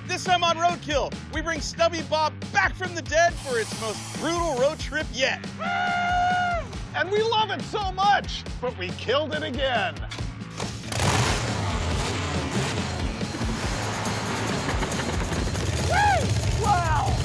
This time on Roadkill, we bring Stubby Bob back from the dead for its most brutal road trip yet. And we love it so much, but we killed it again. Woo! Wow!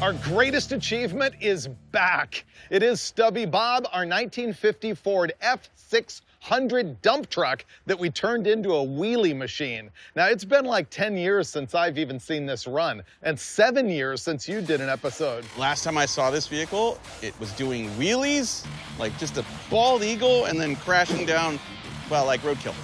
Our greatest achievement is back. It is Stubby Bob, our 1950 Ford F600 dump truck that we turned into a wheelie machine. Now, it's been like 10 years since I've even seen this run, and 7 years since you did an episode. Last time I saw this vehicle, it was doing wheelies, like just a bald eagle, and then crashing down, well, like Roadkill.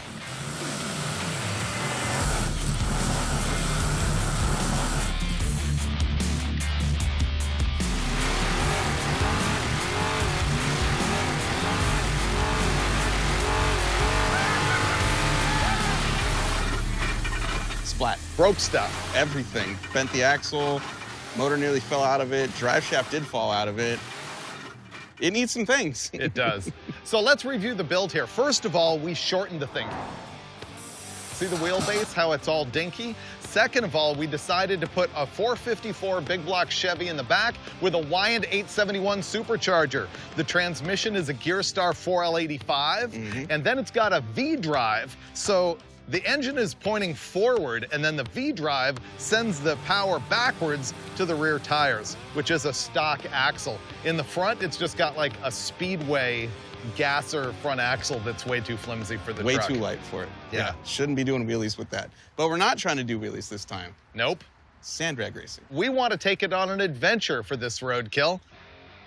Splat. Broke stuff. Everything. Bent the axle, motor nearly fell out of it, drive shaft did fall out of it. It needs some things. It does. So let's review the build here. First of all, we shortened the thing. See the wheelbase, how it's all dinky? Second of all, we decided to put a 454 big block Chevy in the back with a Wyand 871 supercharger. The transmission is a Gearstar 4L85, and then it's got a V-drive, so the engine is pointing forward, and then the V-drive sends the power backwards to the rear tires, which is a stock axle. In the front, it's just got like a Speedway gasser front axle that's way too flimsy for the truck. Way too light for it. Yeah. Shouldn't be doing wheelies with that. But we're not trying to do wheelies this time. Nope. Sand drag racing. We want to take it on an adventure for this Roadkill.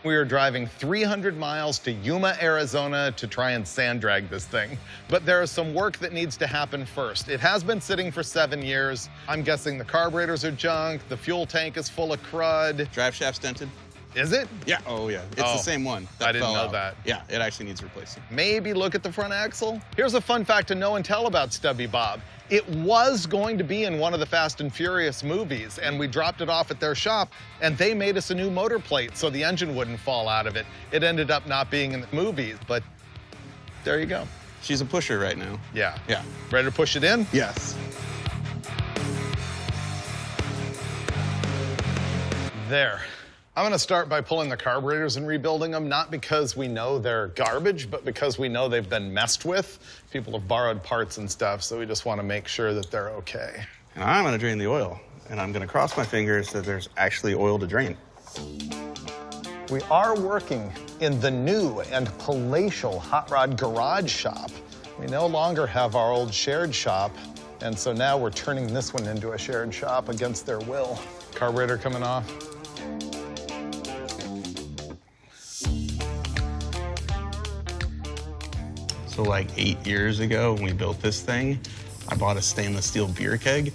We are driving 300 miles to Yuma, Arizona to try and sand drag this thing. But there is some work that needs to happen first. It has been sitting for 7 years. I'm guessing the carburetors are junk, the fuel tank is full of crud. Drive shaft stented. Is it? Yeah. Oh, yeah. It's the same one. I didn't fell know out. that. Yeah, it actually needs replacing. Maybe look at the front axle. Here's a fun fact to know and tell about Stubby Bob. It was going to be in one of the Fast and Furious movies, and we dropped it off at their shop, and they made us a new motor plate so the engine wouldn't fall out of it. It ended up not being in the movies, but there you go. She's a pusher right now. Yeah. Yeah. Ready to push it in? Yes. There. I'm gonna start by pulling the carburetors and rebuilding them, not because we know they're garbage, but because we know they've been messed with. People have borrowed parts and stuff, so we just wanna make sure that they're okay. And I'm gonna drain the oil, and I'm gonna cross my fingers that there's actually oil to drain. We are working in the new and palatial hot rod garage shop. We no longer have our old shared shop, and so now we're turning this one into a shared shop against their will. Carburetor coming off. So like 8 years ago when we built this thing, I bought a stainless steel beer keg,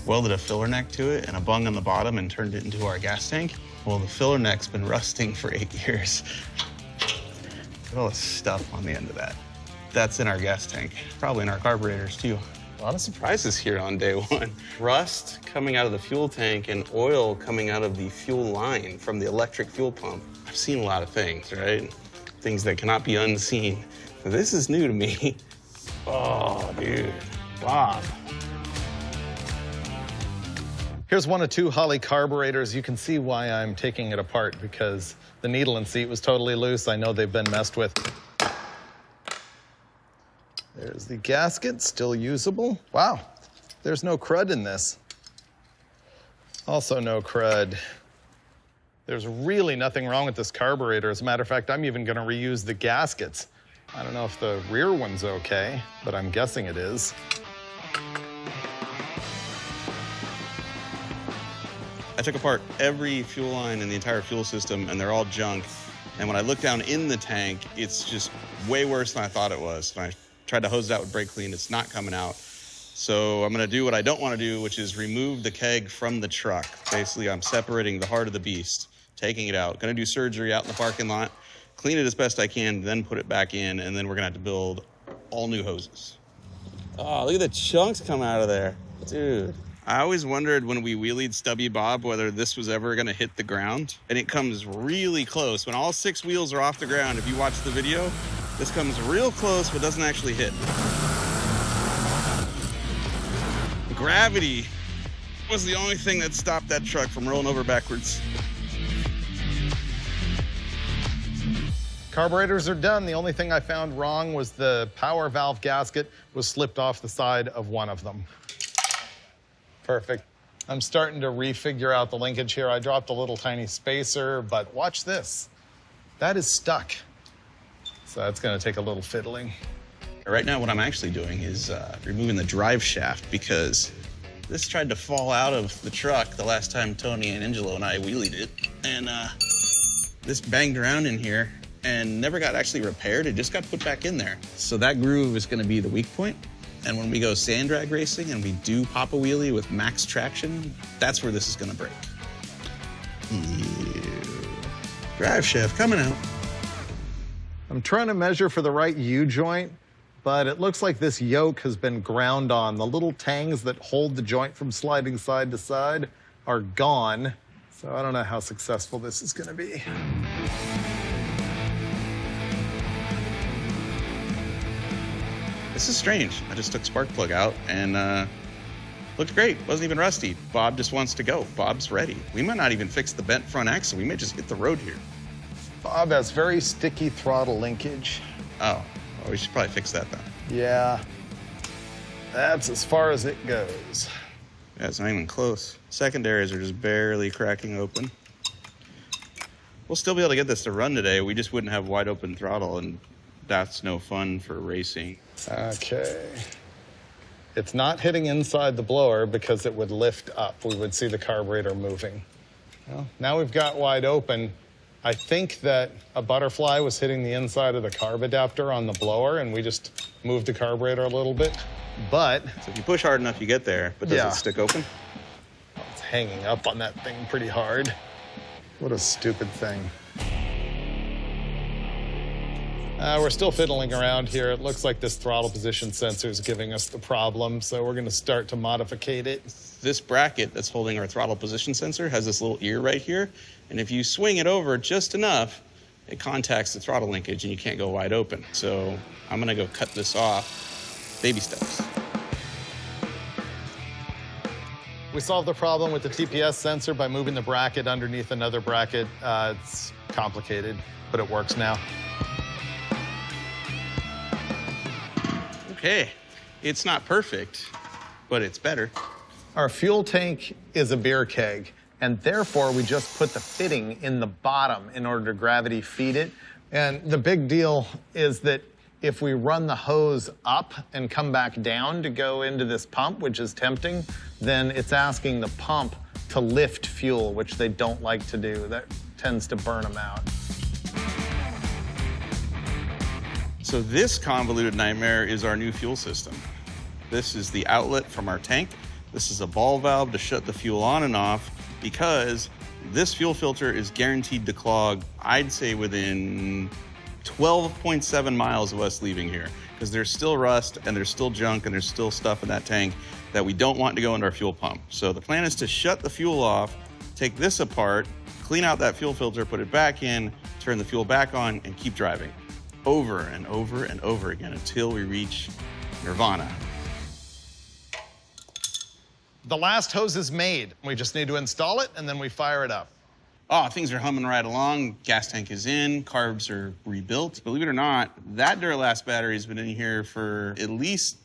welded a filler neck to it and a bung on the bottom and turned it into our gas tank. Well, the filler neck's been rusting for 8 years. Look at all the stuff on the end of that. That's in our gas tank, probably in our carburetors too. A lot of surprises here on day one. Rust coming out of the fuel tank and oil coming out of the fuel line from the electric fuel pump. I've seen a lot of things, right? Things that cannot be unseen. But this is new to me. Oh, dude, Bob. Here's one of two Holley carburetors. You can see why I'm taking it apart, because the needle and seat was totally loose. I know they've been messed with. There's the gasket, still usable. Wow, there's no crud in this. Also no crud. There's really nothing wrong with this carburetor. As a matter of fact, I'm even gonna reuse the gaskets. I don't know if the rear one's okay, but I'm guessing it is. I took apart every fuel line in the entire fuel system, and they're all junk. And when I look down in the tank, it's just way worse than I thought it was. When I tried to hose it out with brake clean, it's not coming out. So I'm gonna do what I don't wanna do, which is remove the keg from the truck. Basically, I'm separating the heart of the beast, taking it out. Gonna do surgery out in the parking lot, clean it as best I can, then put it back in, and then we're gonna have to build all new hoses. Oh, look at the chunks coming out of there. Dude, I always wondered when we wheelied Stubby Bob whether this was ever going to hit the ground. And it comes really close. When all 6 wheels are off the ground, if you watch the video, this comes real close but doesn't actually hit. Gravity was the only thing that stopped that truck from rolling over backwards. Carburetors are done. The only thing I found wrong was the power valve gasket was slipped off the side of one of them. Perfect. I'm starting to refigure out the linkage here. I dropped a little tiny spacer, but watch this. That is stuck. So that's gonna take a little fiddling. Right now what I'm actually doing is removing the drive shaft because this tried to fall out of the truck the last time Tony and Angelo and I wheelied it. And this banged around in here and never got actually repaired. It just got put back in there. So that groove is gonna be the weak point. And when we go sand drag racing and we do pop a wheelie with max traction, that's where this is gonna break. Ew. Drive shaft coming out. I'm trying to measure for the right U-joint, but it looks like this yoke has been ground on. The little tangs that hold the joint from sliding side to side are gone. So I don't know how successful this is gonna be. This is strange. I just took spark plug out and looked great. Wasn't even rusty. Bob just wants to go. Bob's ready. We might not even fix the bent front axle. We may just hit the road here. Bob has very sticky throttle linkage. Oh, well, we should probably fix that then. Yeah, that's as far as it goes. Yeah, it's not even close. Secondaries are just barely cracking open. We'll still be able to get this to run today. We just wouldn't have wide open throttle, and that's no fun for racing. Okay. It's not hitting inside the blower because it would lift up. We would see the carburetor moving. Well, now we've got wide open. I think that a butterfly was hitting the inside of the carb adapter on the blower, and we just moved the carburetor a little bit. But So if you push hard enough, you get there, but does it stick open? it's hanging up on that thing pretty hard. What a stupid thing. We're still fiddling around here. It looks like this throttle position sensor is giving us the problem, so we're gonna start to modificate it. This bracket that's holding our throttle position sensor has this little ear right here, and if you swing it over just enough, it contacts the throttle linkage and you can't go wide open. So I'm gonna go cut this off, baby steps. We solved the problem with the TPS sensor by moving the bracket underneath another bracket. It's complicated, but it works now. Okay, it's not perfect, but it's better. Our fuel tank is a beer keg, and therefore we just put the fitting in the bottom in order to gravity feed it. And the big deal is that if we run the hose up and come back down to go into this pump, which is tempting, then it's asking the pump to lift fuel, which they don't like to do. That tends to burn them out. So this convoluted nightmare is our new fuel system. This is the outlet from our tank. This is a ball valve to shut the fuel on and off because this fuel filter is guaranteed to clog, I'd say within 12.7 miles of us leaving here, because there's still rust and there's still junk and there's still stuff in that tank that we don't want to go into our fuel pump. So the plan is to shut the fuel off, take this apart, clean out that fuel filter, put it back in, turn the fuel back on, and keep driving over and over and over again until we reach nirvana. The last hose is made. We just need to install it, and then we fire it up. Oh, things are humming right along. Gas tank is in, carbs are rebuilt. Believe it or not, that Duralast battery has been in here for at least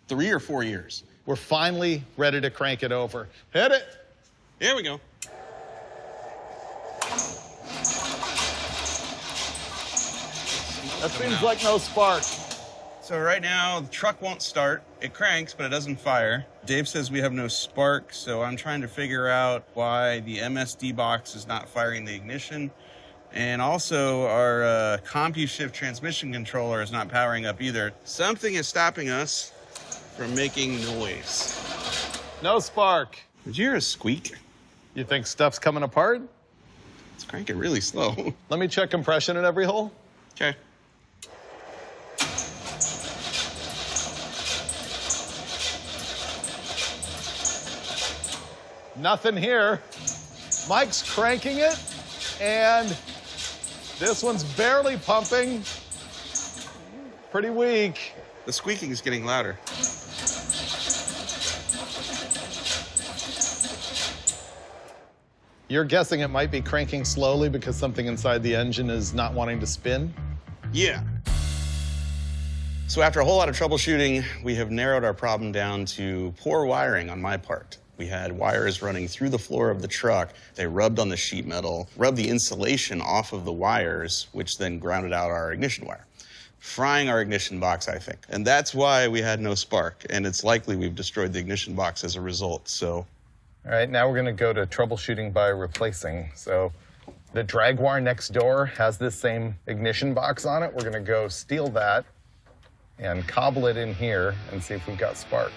3 or 4 years. We're finally ready to crank it over. Hit it. Here we go. That seems like no spark. So right now, the truck won't start. It cranks, but it doesn't fire. Dave says we have no spark, so I'm trying to figure out why the MSD box is not firing the ignition. And also, our CompuShift transmission controller is not powering up either. Something is stopping us from making noise. No spark. Did you hear a squeak? You think stuff's coming apart? It's cranking really slow. Let me check compression in every hole. Okay. Nothing here. Mike's cranking it, and this one's barely pumping. Pretty weak. The squeaking is getting louder. You're guessing it might be cranking slowly because something inside the engine is not wanting to spin? Yeah. So after a whole lot of troubleshooting, we have narrowed our problem down to poor wiring on my part. We had wires running through the floor of the truck. They rubbed on the sheet metal, rubbed the insulation off of the wires, which then grounded out our ignition wire, frying our ignition box, I think. And that's why we had no spark. And it's likely we've destroyed the ignition box as a result, so. All right, now we're gonna go to troubleshooting by replacing. So the drag wire next door has this same ignition box on it. We're gonna go steal that and cobble it in here and see if we've got spark.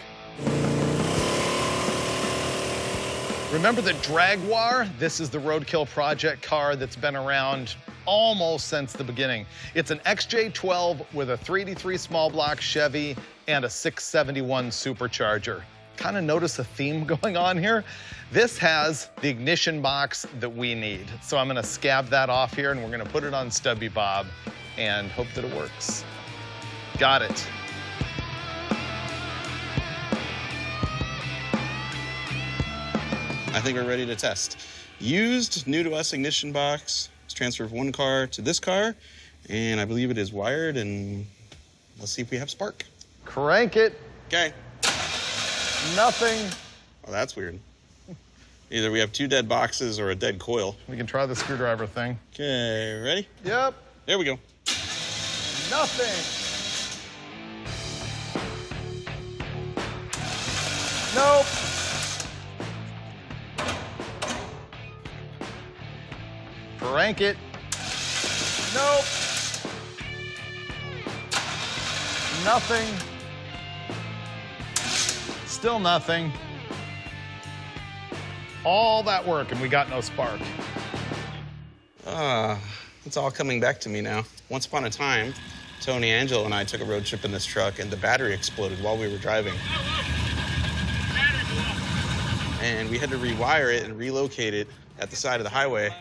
Remember the Jaguar? This is the Roadkill project car that's been around almost since the beginning. It's an XJ12 with a 383 small block Chevy and a 671 supercharger. Kind of notice a theme going on here. This has the ignition box that we need. So I'm gonna scab that off here and we're gonna put it on Stubby Bob and hope that it works. Got it. I think we're ready to test. Used, new to us ignition box. Let's transfer from one car to this car, and I believe it is wired, and let's see if we have spark. Crank it. Okay. Nothing. Oh, that's weird. Either we have two dead boxes or a dead coil. We can try the screwdriver thing. Okay, ready? Yep. There we go. Nothing. Nope. Crank it. Nope. Nothing. Still nothing. All that work and we got no spark. It's all coming back to me now. Once upon a time, Tony, Angelo, and I took a road trip in this truck and the battery exploded while we were driving. And we had to rewire it and relocate it at the side of the highway.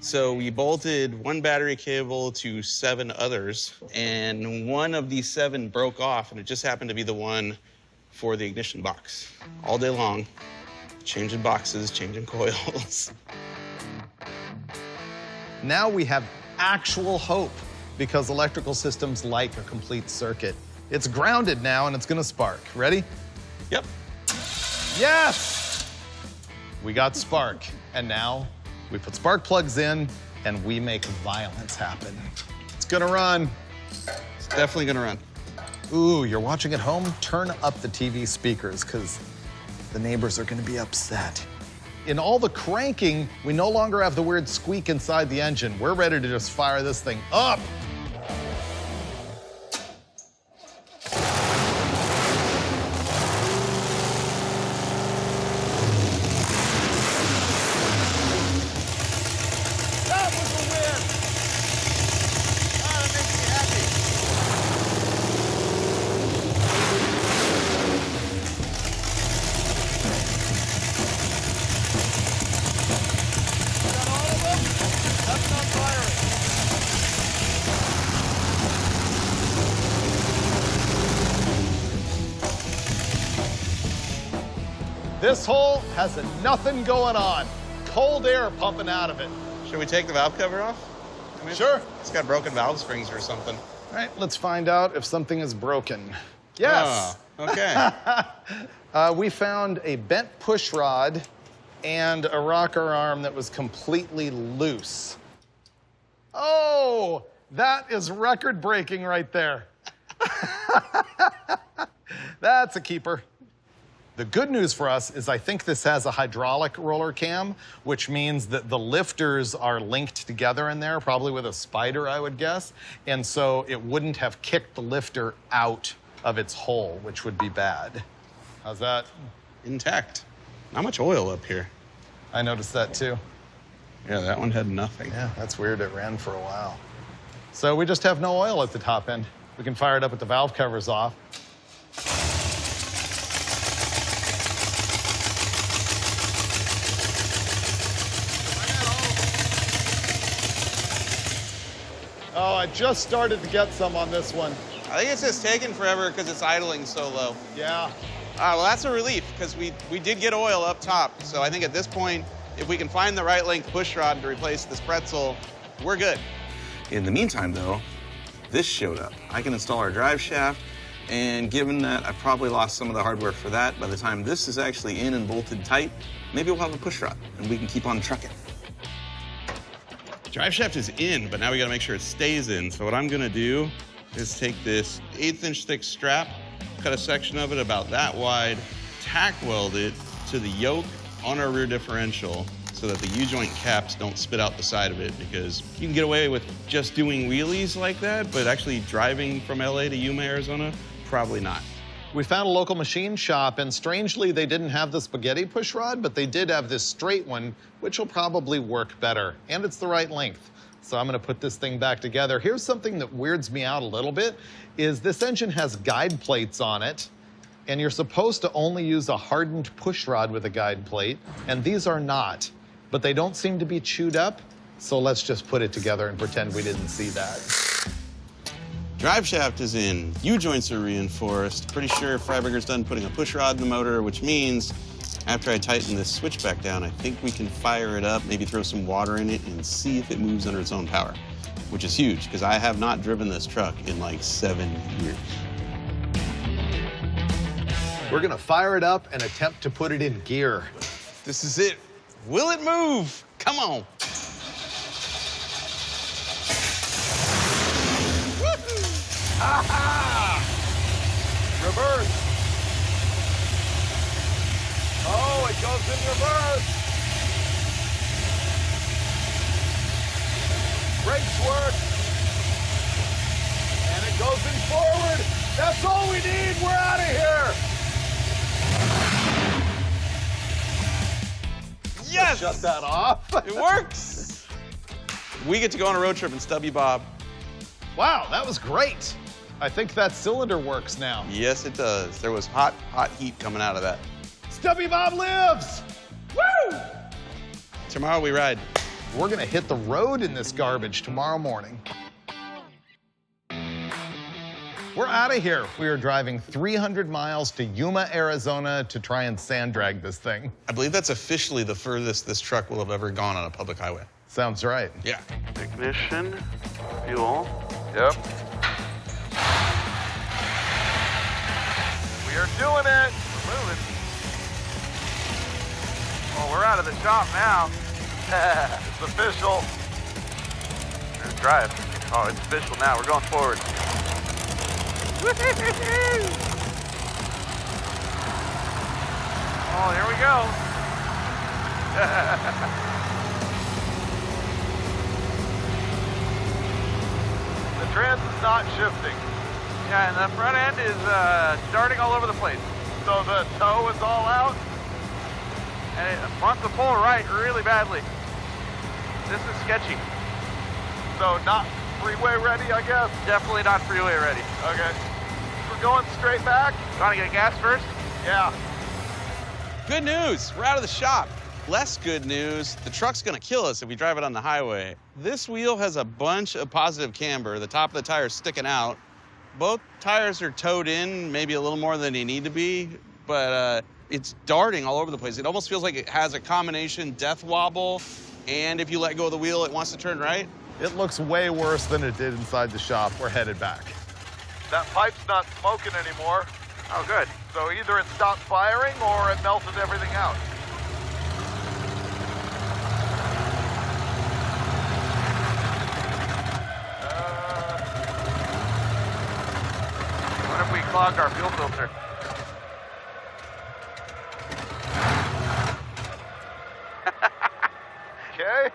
So we bolted one battery cable to 7 others, and one of these 7 broke off, and it just happened to be the one for the ignition box. All day long, changing boxes, changing coils. Now we have actual hope because electrical systems like a complete circuit. It's grounded now and it's gonna spark. Ready? Yep. Yes! We got spark, and now we put spark plugs in and we make violence happen. It's gonna run. It's definitely gonna run. Ooh, you're watching at home? Turn up the TV speakers because the neighbors are gonna be upset. In all the cranking, we no longer have the weird squeak inside the engine. We're ready to just fire this thing up. This hole has nothing going on. Cold air pumping out of it. Should we take the valve cover off? Sure. It's got broken valve springs or something. All right, let's find out if something is broken. Yes. Oh, okay. We found a bent push rod and a rocker arm that was completely loose. Oh, that is record-breaking right there. That's a keeper. The good news for us is I think this has a hydraulic roller cam, which means that the lifters are linked together in there, probably with a spider, I would guess. And so it wouldn't have kicked the lifter out of its hole, which would be bad. How's that? Intact. Not much oil up here. I noticed that too. Yeah, that one had nothing. Yeah, that's weird. It ran for a while. So we just have no oil at the top end. We can fire it up with the valve covers off. I just started to get some on this one. I think it's just taking forever because it's idling so low. Yeah. Well, that's a relief because we did get oil up top. So I think at this point, if we can find the right length push rod to replace this pretzel, we're good. In the meantime, though, this showed up. I can install our drive shaft, and given that I probably lost some of the hardware for that, by the time this is actually in and bolted tight, maybe we'll have a push rod and we can keep on trucking. Drive shaft is in, but now we gotta make sure it stays in. So what I'm gonna do is take this 1/8 inch thick strap, cut a section of it about that wide, tack weld it to the yoke on our rear differential so that the U-joint caps don't spit out the side of it, because you can get away with just doing wheelies like that, but actually driving from LA to Yuma, Arizona, probably not. We found a local machine shop, and strangely, they didn't have the spaghetti push rod, but they did have this straight one, which will probably work better, and it's the right length. So I'm gonna put this thing back together. Here's something that weirds me out a little bit, is this engine has guide plates on it, and you're supposed to only use a hardened push rod with a guide plate, and these are not. But they don't seem to be chewed up, so let's just put it together and pretend we didn't see that. Drive shaft is in, U-joints are reinforced. Pretty sure Freiburger's done putting a push rod in the motor, which means after I tighten this switch back down, I think we can fire it up, maybe throw some water in it and see if it moves under its own power, which is huge because I have not driven this truck in like 7 years. We're gonna fire it up and attempt to put it in gear. This is it. Will it move? Come on. Aha! Reverse. Oh, it goes in reverse. Brakes work. And it goes in forward. That's all we need. We're out of here. Yes! Shut that off. It works. We get to go on a road trip in Stubby Bob. Wow, that was great. I think that cylinder works now. Yes, it does. There was hot, hot heat coming out of that. Stubby Bob lives! Woo! Tomorrow we ride. We're gonna hit the road in this garbage tomorrow morning. We're out of here. We are driving 300 miles to Yuma, Arizona to try and sand drag this thing. I believe that's officially the furthest this truck will have ever gone on a public highway. Sounds right. Yeah. Ignition, fuel. Yep. We are doing it. We're moving. Oh, we're out of the shop now. It's official. There's drive. Oh, it's official now. We're going forward. Oh, here we go. The trans is not shifting. Yeah, and the front end is darting all over the place. So the toe is all out? And it wants to pull right really badly. This is sketchy. So not freeway ready, I guess? Definitely not freeway ready. Okay. We're going straight back? Want to get gas first? Yeah. Good news, we're out of the shop. Less good news, the truck's gonna kill us if we drive it on the highway. This wheel has a bunch of positive camber. The top of the tire's sticking out. Both tires are towed in, maybe a little more than they need to be, but it's darting all over the place. It almost feels like it has a combination death wobble, and if you let go of the wheel, it wants to turn right. It looks way worse than it did inside the shop. We're headed back. That pipe's not smoking anymore. Oh, good. So either it stopped firing or it melted everything out. What if we clogged our fuel filter? Okay.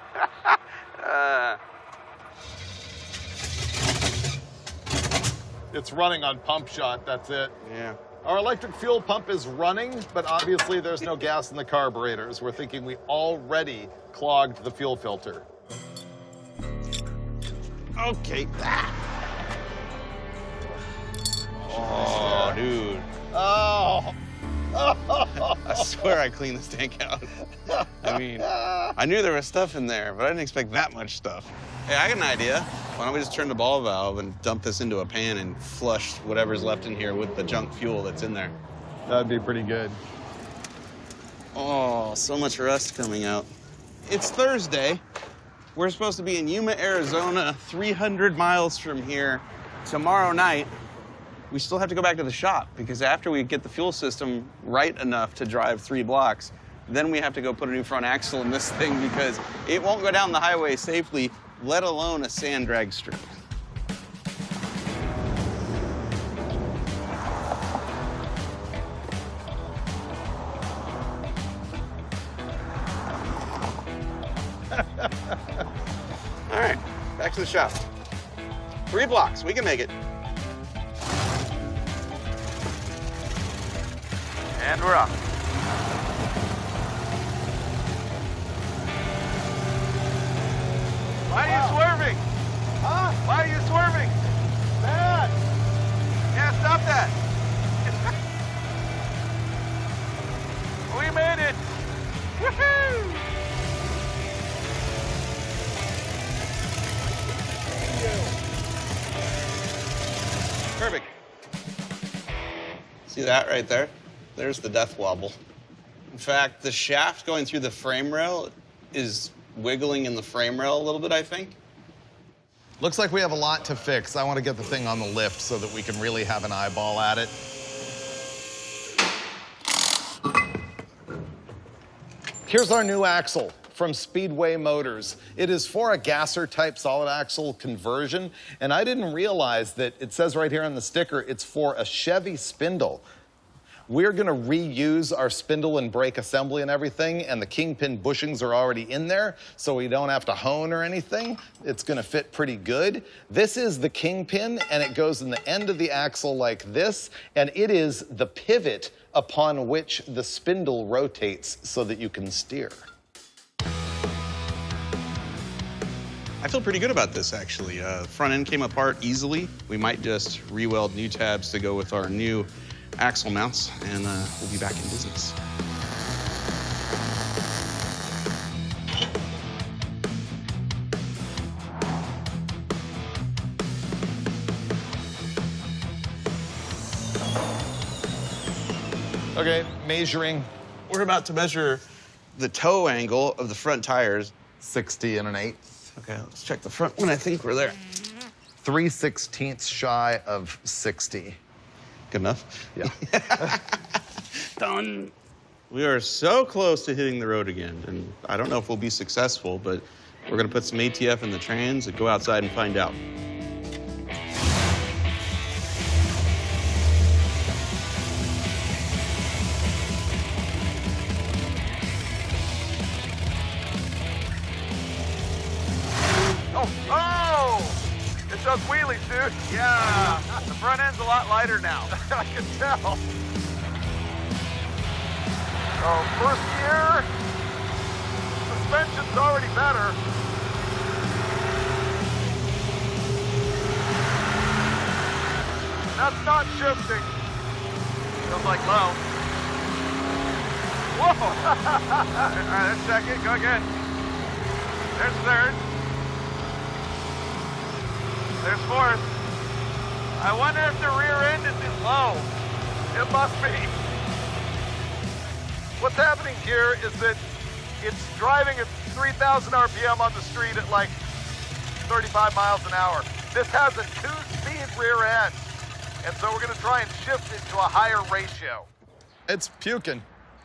It's running on pump shot, that's it. Yeah. Our electric fuel pump is running, but obviously there's no gas in the carburetors. We're thinking we already clogged the fuel filter. Okay. Oh, dude. Oh. I swear I cleaned this tank out. I mean, I knew there was stuff in there, but I didn't expect that much stuff. Hey, I got an idea. Why don't we just turn the ball valve and dump this into a pan and flush whatever's left in here with the junk fuel that's in there? That'd be pretty good. Oh, so much rust coming out. It's Thursday. We're supposed to be in Yuma, Arizona, 300 miles from here tomorrow night. We still have to go back to the shop because after we get the fuel system right enough to drive 3 blocks, then we have to go put a new front axle in this thing because it won't go down the highway safely, let alone a sand drag strip. All right, back to the shop. 3 blocks, we can make it. And we're off. Why are you swerving? Huh? Why are you swerving? Bad. Yeah, stop that. We made it. Woohoo! Perfect. See that right there? There's the death wobble. In fact, the shaft going through the frame rail is wiggling in the frame rail a little bit, I think. Looks like we have a lot to fix. I want to get the thing on the lift so that we can really have an eyeball at it. Here's our new axle from Speedway Motors. It is for a gasser type solid axle conversion, and I didn't realize that it says right here on the sticker, it's for a Chevy spindle. We're gonna reuse our spindle and brake assembly and everything, and the kingpin bushings are already in there, so we don't have to hone or anything. It's gonna fit pretty good. This is the kingpin, and it goes in the end of the axle like this, and it is the pivot upon which the spindle rotates so that you can steer. I feel pretty good about this, actually. Front end came apart easily. We might just re-weld new tabs to go with our new axle mounts, and we'll be back in business. Okay, measuring. We're about to measure the toe angle of the front tires. 60 and an 1/8. Okay, let's check the front one. I think we're there. 3/16 shy of 60. Good enough? Yeah. Done. We are so close to hitting the road again, and I don't know if we'll be successful, but we're gonna put some ATF in the trans and go outside and find out. It's those wheelies, dude. Yeah, the front end's a lot lighter now. I can tell. Oh, first gear. Suspension's already better. That's not shifting. Feels like low. Whoa! All right, let's check it. Go again. There's third. There's fourth. I wonder if the rear end is low. It must be. What's happening here is that it's driving at 3,000 RPM on the street at like 35 miles an hour. This has a 2-speed rear end. And so we're gonna try and shift it to a higher ratio. It's puking.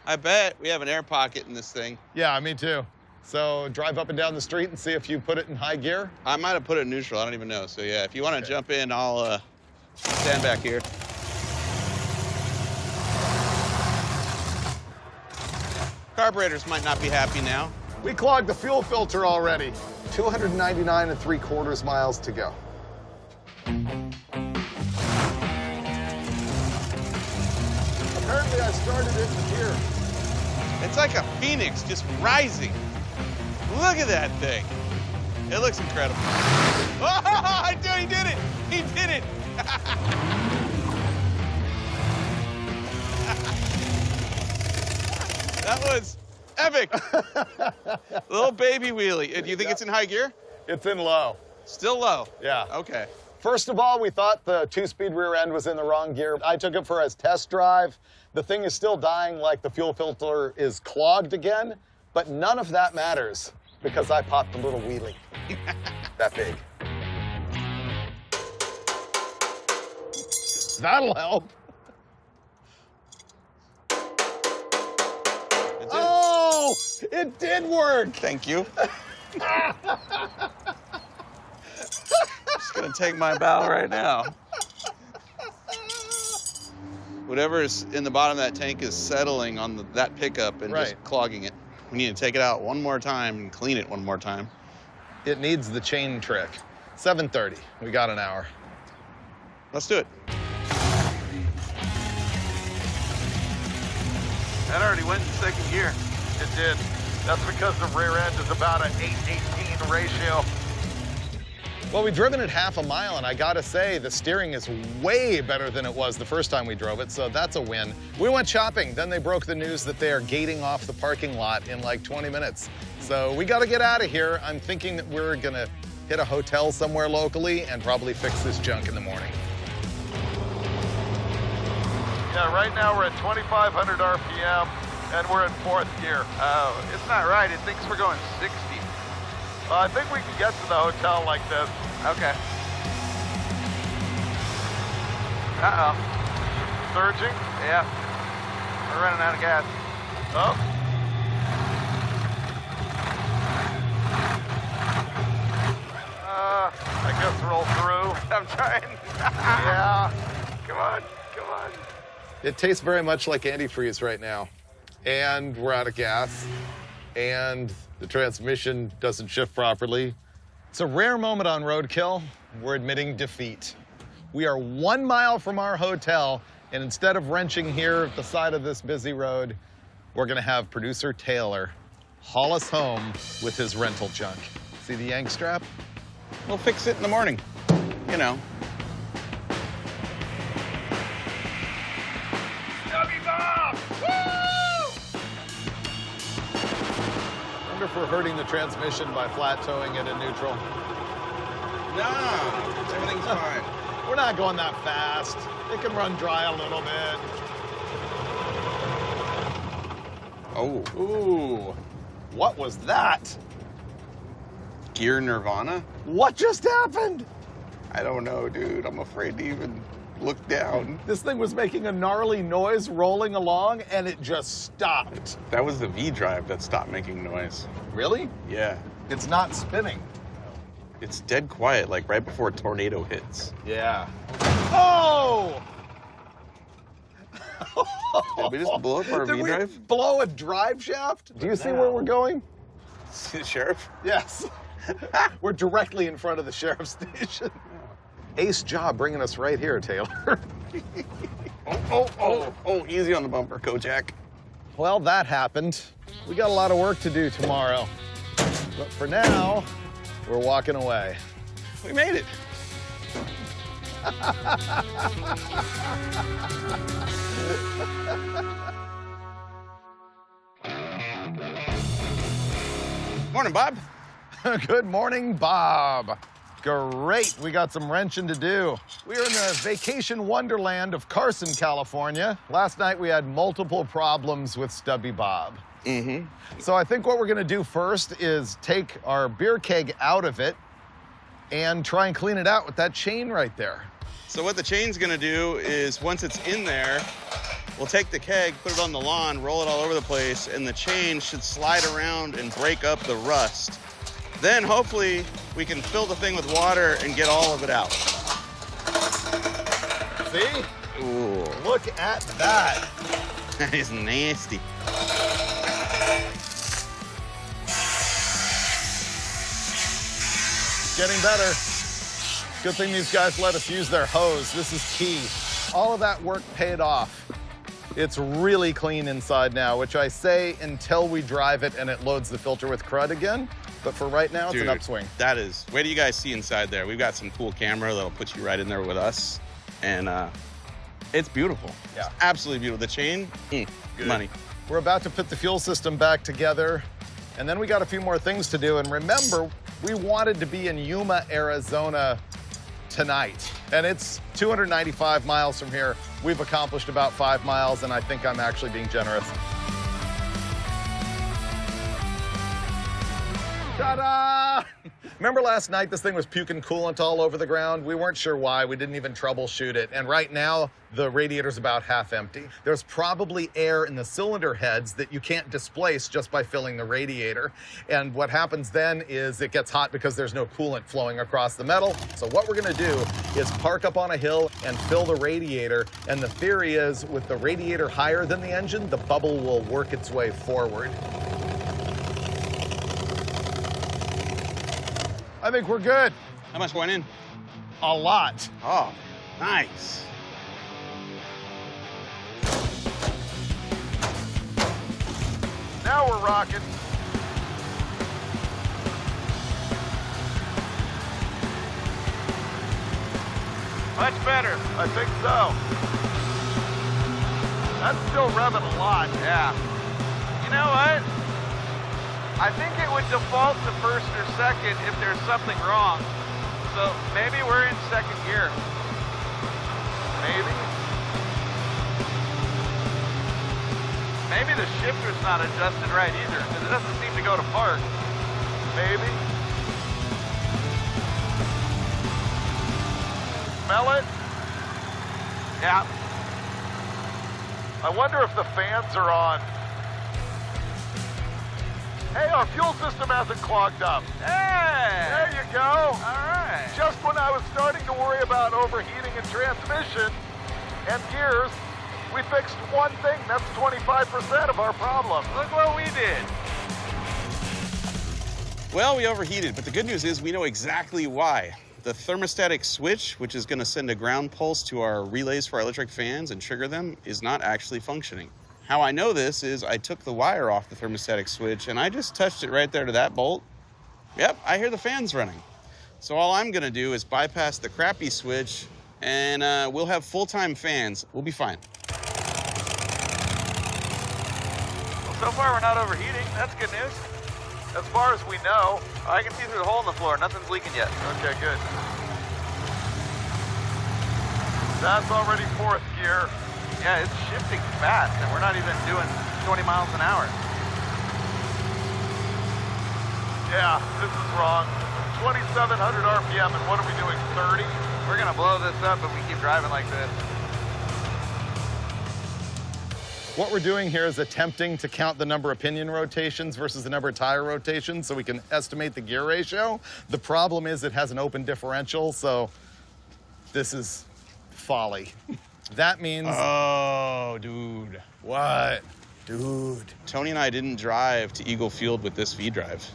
I bet we have an air pocket in this thing. Yeah, me too. So drive up and down the street and see if you put it in high gear. I might have put it in neutral, I don't even know. So yeah, if you want to jump in, I'll stand back here. Carburetors might not be happy now. We clogged the fuel filter already. 299 3/4 miles to go. Apparently I started it in gear. It's like a phoenix just rising. Look at that thing. It looks incredible. Oh, he did it. He did it. That was epic. Little baby wheelie. Do you think it's in high gear? It's in low. Still low? Yeah. Okay. First of all, we thought the 2-speed rear end was in the wrong gear. I took it for a test drive. The thing is still dying like the fuel filter is clogged again, but none of that matters because I popped a little wheelie. That big. That'll help. Oh, it did work. Thank you. Just gonna take my bow right now. Whatever's in the bottom of that tank is settling on that pickup and just clogging it. We need to take it out one more time and clean it one more time. It needs the chain trick. 7:30. We got an hour. Let's do it. That already went in second gear. It did. That's because the rear end is about an 8:18 ratio. Well, we've driven it half a mile, and I gotta say, the steering is way better than it was the first time we drove it, so that's a win. We went shopping, then they broke the news that they are gating off the parking lot in like 20 minutes. So we gotta get out of here. I'm thinking that we're gonna hit a hotel somewhere locally and probably fix this junk in the morning. Yeah, right now we're at 2,500 RPM, and we're in 4th gear. Oh, it's not right. It thinks we're going 60. I think we can get to the hotel like this. Okay. Uh-oh. Surging? Yeah. We're running out of gas. Oh. I guess roll through. I'm trying. Yeah. Come on. Come on. It tastes very much like antifreeze right now. And we're out of gas. And the transmission doesn't shift properly. It's a rare moment on Roadkill. We're admitting defeat. We are 1 mile from our hotel, and instead of wrenching here at the side of this busy road, we're gonna have producer Taylor haul us home with his rental junk. See the yank strap? We'll fix it in the morning. You know. Stubby Bob! Woo! I wonder if we're hurting the transmission by flat towing it in neutral. No, everything's fine. We're not going that fast. It can run dry a little bit. Oh. Ooh, what was that? Gear Nirvana? What just happened? I don't know, dude. I'm afraid to even look down. This thing was making a gnarly noise rolling along, and it just stopped. That was the V-drive that stopped making noise. Really? Yeah. It's not spinning. It's dead quiet, like right before a tornado hits. Yeah. Oh! Did we just blow up our Did V-drive? we blow a drive shaft? Do you see where we're going? See the sheriff? Yes. We're directly in front of the sheriff's station. Ace job bringing us right here, Taylor. Oh, easy on the bumper, Kojak. Well, that happened. We got a lot of work to do tomorrow. But for now, we're walking away. We made it. Morning, Bob. Good morning, Bob. Great, we got some wrenching to do. We are in the vacation wonderland of Carson, California. Last night we had multiple problems with Stubby Bob. Mm-hmm. So I think what we're gonna do first is take our beer keg out of it and try and clean it out with that chain right there. So what the chain's gonna do is once it's in there, we'll take the keg, put it on the lawn, roll it all over the place, and the chain should slide around and break up the rust. Then hopefully we can fill the thing with water and get all of it out. See? Ooh. Look at that. That is nasty. Getting better. Good thing these guys let us use their hose. This is key. All of that work paid off. It's really clean inside now, which I say until we drive it and it loads the filter with crud again. But for right now, it's Dude, an upswing. That is. Wait till you guys see inside there. We've got some cool camera that'll put you right in there with us. And it's beautiful. Yeah. It's absolutely beautiful. The chain, money. We're about to put the fuel system back together. And then we got a few more things to do. And remember, We wanted to be in Yuma, Arizona tonight, and it's 295 miles from here. We've accomplished about 5 miles, and I think I'm actually being generous. Ta-da! Remember last night this thing was puking coolant all over the ground? We weren't sure why. We didn't even troubleshoot it. And right now, the radiator's about half empty. There's probably air in the cylinder heads that you can't displace just by filling the radiator. And what happens then is it gets hot because there's no coolant flowing across the metal. So what we're gonna do is park up on a hill and fill the radiator. And the theory is with the radiator higher than the engine, the bubble will work its way forward. I think we're good. How much went in? A lot. Oh, nice. Now we're rocking. Much better. I think so. That's still revving a lot. Yeah. You know what? I think it would default to first or second if there's something wrong. So maybe we're in second gear. Maybe. Maybe the shifter's not adjusted right either, because it doesn't seem to go to park. Maybe. Smell it? Yeah. I wonder if the fans are on. Hey, our fuel system hasn't clogged up. Hey! There you go. All right. Just when I was starting to worry about overheating in transmission and gears, we fixed one thing. That's 25% of our problem. Look what we did. Well, we overheated, but the good news is we know exactly why. The thermostatic switch, which is going to send a ground pulse to our relays for our electric fans and trigger them, is not actually functioning. How I know this is I took the wire off the thermostatic switch and I just touched it right there to that bolt. Yep, I hear the fans running. So all I'm gonna do is bypass the crappy switch and we'll have full-time fans. We'll be fine. Well, so far we're not overheating. That's good news. As far as we know, I can see through the hole in the floor. Nothing's leaking yet. Okay, good. That's already fourth gear. Yeah, it's shifting fast, and we're not even doing 20 miles an hour. Yeah, this is wrong. 2,700 RPM, and what are we doing, 30? We're gonna blow this up if we keep driving like this. What we're doing here is attempting to count the number of pinion rotations versus the number of tire rotations so we can estimate the gear ratio. The problem is it has an open differential, so this is folly. That means... Oh, dude. What? Dude. Tony and I didn't drive to Eagle Field with this V-Drive.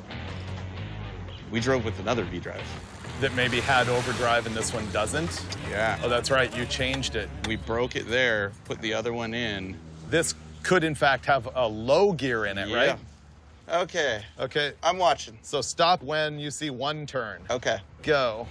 We drove with another V-Drive. That maybe had overdrive and this one doesn't? Yeah. Oh, that's right, you changed it. We broke it there, put the other one in. This could, in fact, have a low gear in it, right? Okay. Okay. I'm watching. So stop when you see one turn. Okay. Go.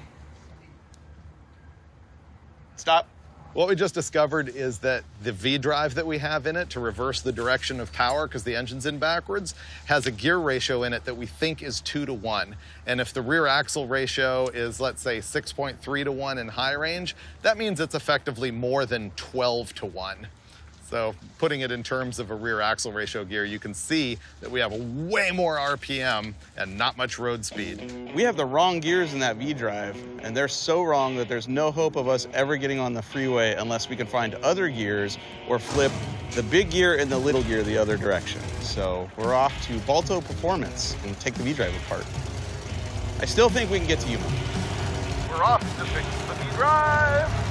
Stop. What we just discovered is that the V-drive that we have in it to reverse the direction of power, because the engine's in backwards, has a gear ratio in it that we think is 2-to-1. And if the rear axle ratio is, let's say, 6.3-to-1 in high range, that means it's effectively more than 12-to-1. So putting it in terms of a rear axle ratio gear, you can see that we have way more RPM and not much road speed. We have the wrong gears in that V-Drive, and they're so wrong that there's no hope of us ever getting on the freeway unless we can find other gears or flip the big gear and the little gear the other direction. So we're off to Balto Performance and take the V-Drive apart. I still think we can get to Yuma. We're off to fix the V-Drive.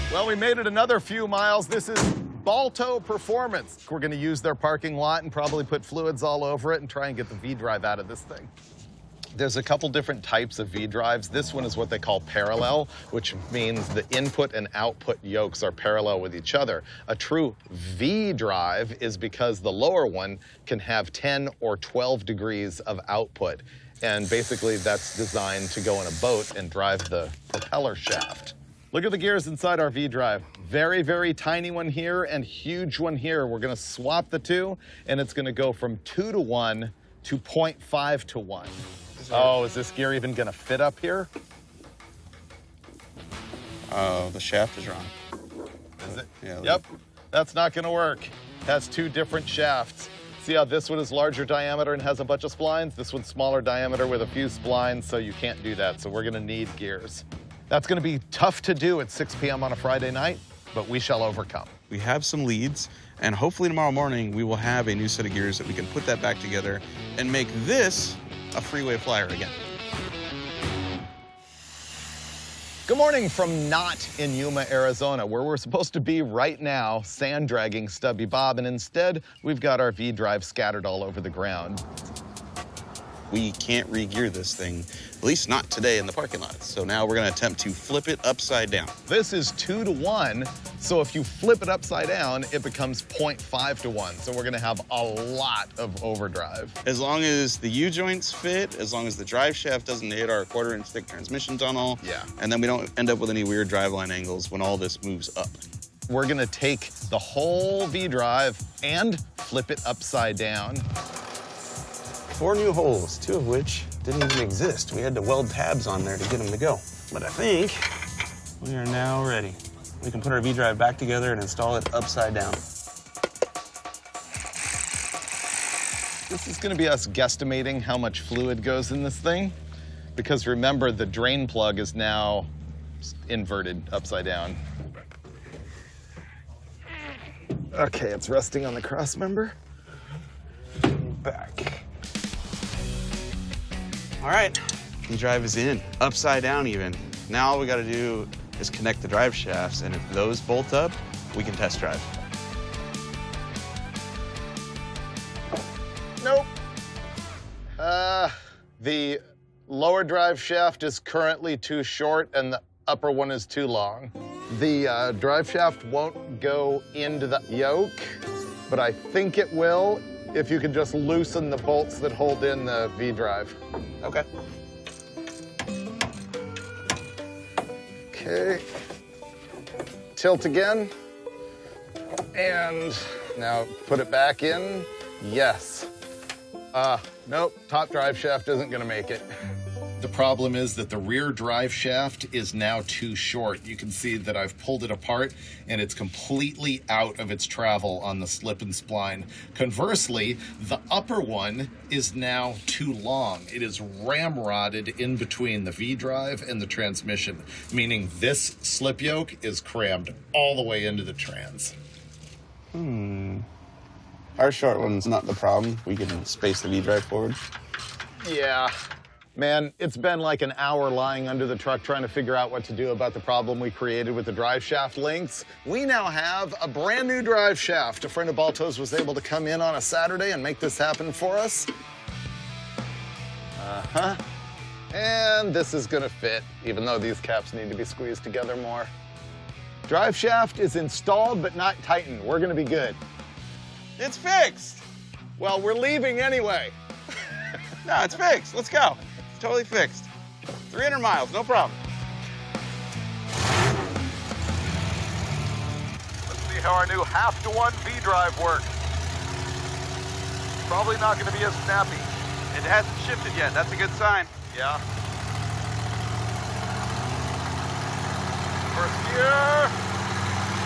Well, we made it another few miles. This is Balto Performance. We're gonna use their parking lot and probably put fluids all over it and try and get the V-drive out of this thing. There's a couple different types of V-drives. This one is what they call parallel, which means the input and output yokes are parallel with each other. A true V-drive is because the lower one can have 10 or 12 degrees of output. And basically that's designed to go in a boat and drive the propeller shaft. Look at the gears inside our V-Drive. Very, very tiny one here and huge one here. We're gonna swap the two, and it's gonna go from 2 to 1 to 0.5 to 1. Oh, is this gear even gonna fit up here? Oh, the shaft is wrong. Is it? Yeah. Yep, that's not gonna work. It has two different shafts. See how this one is larger diameter and has a bunch of splines? This one's smaller diameter with a few splines, so you can't do that. So we're gonna need gears. That's gonna be tough to do at 6 p.m. on a Friday night, but we shall overcome. We have some leads, and hopefully tomorrow morning we will have a new set of gears that we can put that back together and make this a freeway flyer again. Good morning from not in Yuma, Arizona, where we're supposed to be right now, sand dragging Stubby Bob, and instead we've got our V-Drive scattered all over the ground. We can't re-gear this thing, at least not today in the parking lot. So now we're gonna attempt to flip it upside down. This is 2 to 1, so if you flip it upside down, it becomes 0.5 to 1. So we're gonna have a lot of overdrive. As long as the U-joints fit, as long as the drive shaft doesn't hit our 1/4-inch thick transmission tunnel, Yeah. and then we don't end up with any weird driveline angles when all this moves up. We're gonna take the whole V-Drive and flip it upside down. 4 new holes, 2 of which didn't even exist. We had to weld tabs on there to get them to go. But I think we are now ready. We can put our V-Drive back together and install it upside down. This is gonna be us guesstimating how much fluid goes in this thing, because remember, the drain plug is now inverted upside down. Okay, it's resting on the cross member. Back. All right, V-Drive is in, upside down even. Now all we gotta do is connect the drive shafts, and if those bolt up, we can test drive. Nope. The lower drive shaft is currently too short and the upper one is too long. The drive shaft won't go into the yoke, but I think it will if you can just loosen the bolts that hold in the V-Drive. Okay. Okay. Tilt again. And now put it back in. Yes. Nope, top drive shaft isn't gonna make it. The problem is that the rear drive shaft is now too short. You can see that I've pulled it apart and it's completely out of its travel on the slip and spline. Conversely, the upper one is now too long. It is ramrodded in between the V-Drive and the transmission, meaning this slip yoke is crammed all the way into the trans. Our short one's not the problem. We can space the V-Drive forward. Yeah. Man, it's been like an hour lying under the truck trying to figure out what to do about the problem we created with the drive shaft links. We now have a brand new drive shaft. A friend of Balto's was able to come in on a Saturday and make this happen for us. And this is gonna fit, even though these caps need to be squeezed together more. Drive shaft is installed, but not tightened. We're gonna be good. It's fixed. Well, we're leaving anyway. No, it's fixed. Let's go. It's totally fixed. 300 miles, no problem. Let's see how our new half-to-1 V-Drive works. Probably not going to be as snappy. It hasn't shifted yet. That's a good sign. Yeah. First gear.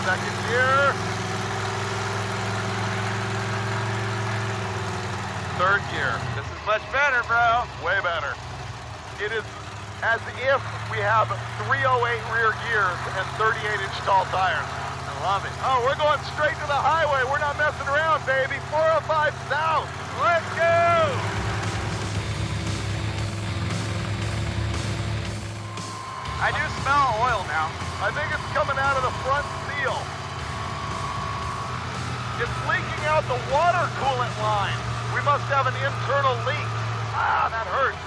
Second gear. Third gear. This is much better, bro. Way better. It is as if we have 308 rear gears and 38-inch tall tires. I love it. Oh, we're going straight to the highway. We're not messing around, baby. 405 south. Let's go! I do smell oil now. I think it's coming out of the front seal. It's leaking out the water coolant line. We must have an internal leak. Ah, that hurts.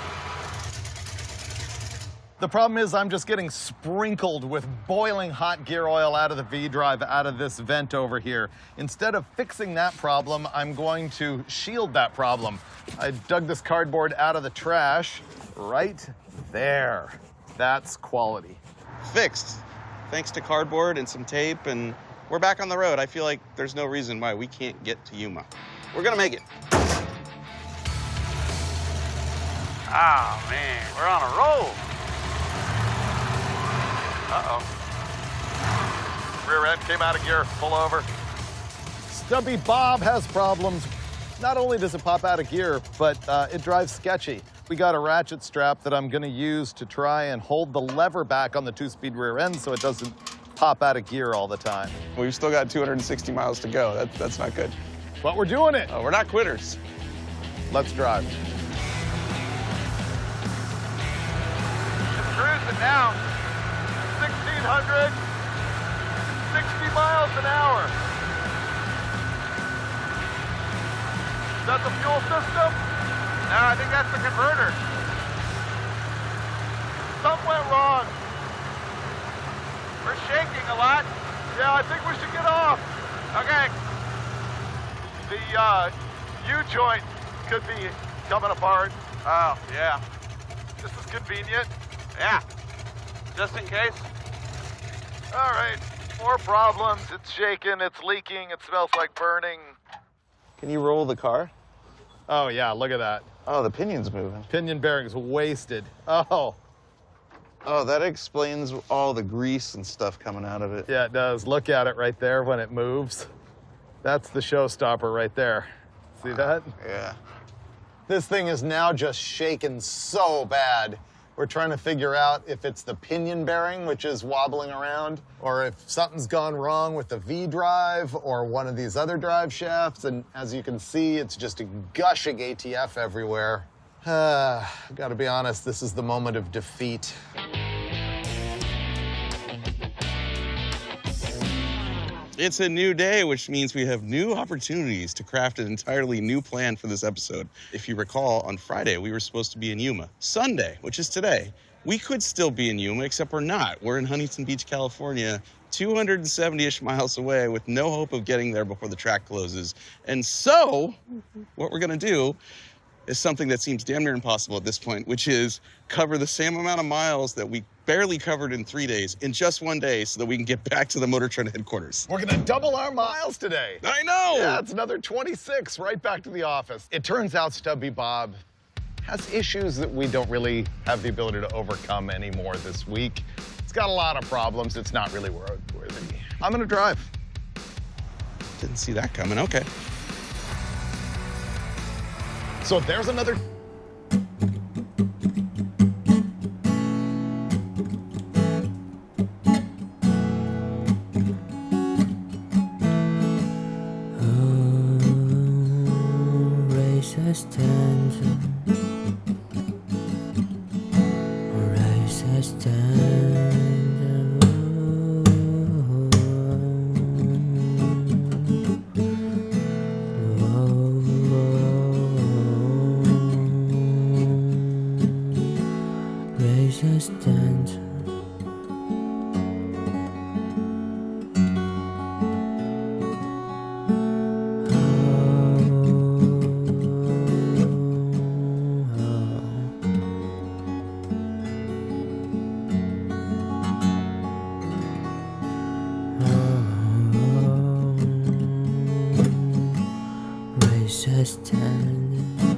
The problem is I'm just getting sprinkled with boiling hot gear oil out of the V-Drive, out of this vent over here. Instead of fixing that problem, I'm going to shield that problem. I dug this cardboard out of the trash right there. That's quality. Fixed. thanks to cardboard and some tape, and we're back on the road. I feel like there's no reason why we can't get to Yuma. We're gonna make it. Oh, man, we're on a roll. Uh-oh. Rear end came out of gear, pull over. Stubby Bob has problems. Not only does it pop out of gear, but it drives sketchy. We got a ratchet strap that I'm gonna use to try and hold the lever back on the 2-speed rear end so it doesn't pop out of gear all the time. We've still got 260 miles to go. That's not good. But we're doing it. We're not quitters. Let's drive. It's cruising now. 1,660 miles an hour. Is that the fuel system? No, I think that's the converter. Something went wrong. We're shaking a lot. Yeah, I think we should get off. Okay. The U-joint could be coming apart. Oh, yeah. This is convenient. Yeah. Just in case. All right. More problems. It's shaking. It's leaking. It smells like burning. Can you roll the car? Oh yeah, look at that. Oh, the pinion's moving. Pinion bearing's wasted. Oh. Oh, that explains all the grease and stuff coming out of it. Yeah, it does. Look at it right there when it moves. That's the showstopper right there. See that? Yeah. This thing is now just shaking so bad. We're trying to figure out if it's the pinion bearing, which is wobbling around, or if something's gone wrong with the V drive or one of these other drive shafts. And as you can see, it's just gushing ATF everywhere. Gotta be honest, this is the moment of defeat. It's a new day, which means we have new opportunities to craft an entirely new plan for this episode. If you recall, on Friday, we were supposed to be in Yuma. Sunday, which is today, we could still be in Yuma, except we're not. We're in Huntington Beach, California, 270-ish miles away with no hope of getting there before the track closes. And so, what we're gonna do is something that seems damn near impossible at this point, which is cover the same amount of miles that we barely covered in 3 days in just one day so that we can get back to the Motor Trend headquarters. We're gonna double our miles today. I know! Yeah, it's another 26 right back to the office. It turns out Stubby Bob has issues that we don't really have the ability to overcome anymore this week. It's got a lot of problems. It's not really roadworthy. I'm gonna drive. Didn't see that coming, okay. So there's another. Racist tantrum. Racist tantrum. Racist tantrum. Racist tantrum.